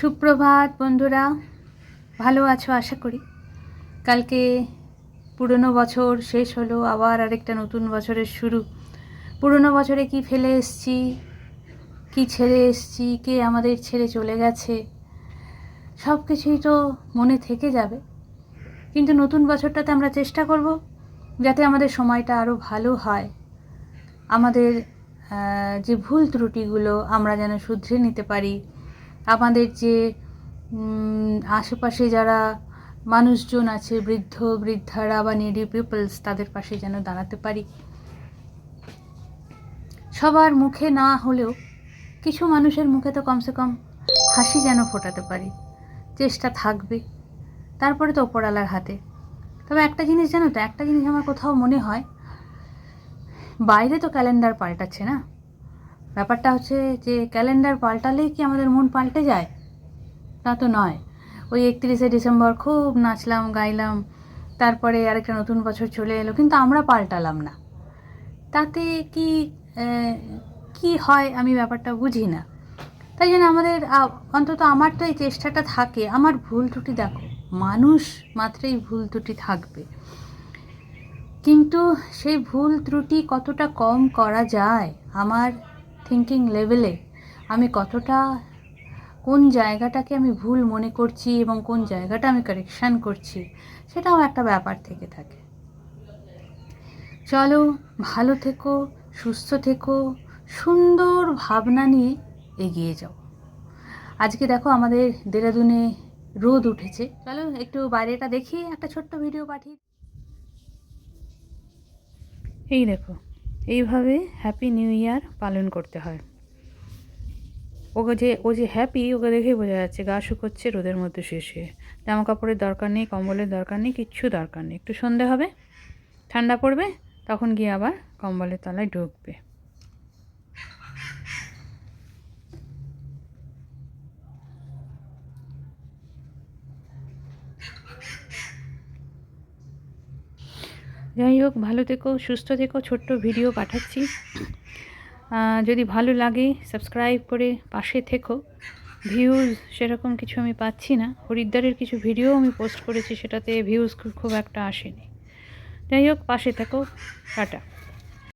সুপ্রভাত বন্ধুরা, ভালো আছো আশা করি। কালকে পুরনো বছর শেষ হলো, আবার আরেকটা নতুন বছরের শুরু। পুরনো বছরে কি ফেলে এসেছি, কি ছেড়ে এসেছি, কে আমাদের ছেড়ে চলে গেছে, সব কিছুই তো মনে থেকে যাবে। কিন্তু নতুন বছরটাতে আমরা চেষ্টা করব যাতে আমাদের সময়টা আরও ভালো হয়, আমাদের যে ভুল ত্রুটিগুলো আমরা যেন শুধরে নিতে পারি, আমাদের যে আশেপাশে যারা মানুষজন আছে, বৃদ্ধ বৃদ্ধারা বা নিডি পিপলস, তাদের পাশে যেন দাঁড়াতে পারি। সবার মুখে না হলেও কিছু মানুষের মুখে তো কমসে কম হাসি যেন ফোটাতে পারি, চেষ্টা থাকবে। তারপরে তো ওপরওয়ালার হাতে। তবে একটা জিনিস জানো তো, একটা জিনিস আমার কোথাও মনে হয়, বাইরে তো ক্যালেন্ডার পাল্টাচ্ছে না, ব্যাপারটা হচ্ছে যে ক্যালেন্ডার পাল্টালেই কি আমাদের মন পাল্টে যায়? তা তো নয়। ওই 31শে ডিসেম্বর খুব নাচলাম গাইলাম, তারপরে আরেকটা নতুন বছর চলে এলো, কিন্তু আমরা পাল্টালাম না। তাতে কি কি হয় আমি ব্যাপারটা বুঝি না। তাই জন্য আমাদের অন্তত আমার তো এই চেষ্টাটা থাকে। আমার ভুল ত্রুটি, দেখো, মানুষ মাত্রই ভুল ত্রুটি থাকবে, কিন্তু সেই ভুল ত্রুটি কতটা কম করা যায় আমার থিঙ্কিং লেভেলে, আমি কতটা কোন জায়গাটাকে আমি ভুল মনে করছি এবং কোন জায়গাটা আমি কারেকশান করছি, সেটাও একটা ব্যাপার থেকে থাকে। চলো, ভালো থেকো, সুস্থ থেকো, সুন্দর ভাবনা নিয়ে এগিয়ে যাও। আজকে দেখো আমাদের দেরাদুনে রোদ উঠেছে। চলো একটু বাইরেটা দেখি, একটা ছোট্ট ভিডিও পাঠিয়ে। এই দেখো, এইভাবে হ্যাপি নিউ ইয়ার পালন করতে হয়। ও যে হ্যাপি, ওকে দেখেই বোঝা যাচ্ছে। গা শুকোচ্ছে রোদের মধ্যে শুয়ে। জামা কাপড়ের দরকার নেই, কম্বলের দরকার নেই, কিচ্ছু দরকার নেই। একটু সন্ধে হবে, ঠান্ডা পড়বে, তখন গিয়ে আবার কম্বলের তলায় ঢুকবে। যাই হোক, ভালো থেকো, সুস্থ থেকো। ছোট্ট ভিডিও পাঠাচ্ছি, যদি ভালো লাগে সাবস্ক্রাইব করে পাশে থেকো। ভিউজ সেরকম কিছু আমি পাচ্ছি না। হরিদ্বারের কিছু ভিডিও আমি পোস্ট করেছি, সেটাতে ভিউজ খুব একটা আসেনি। যাই হোক, পাশে থেকো। টাটা।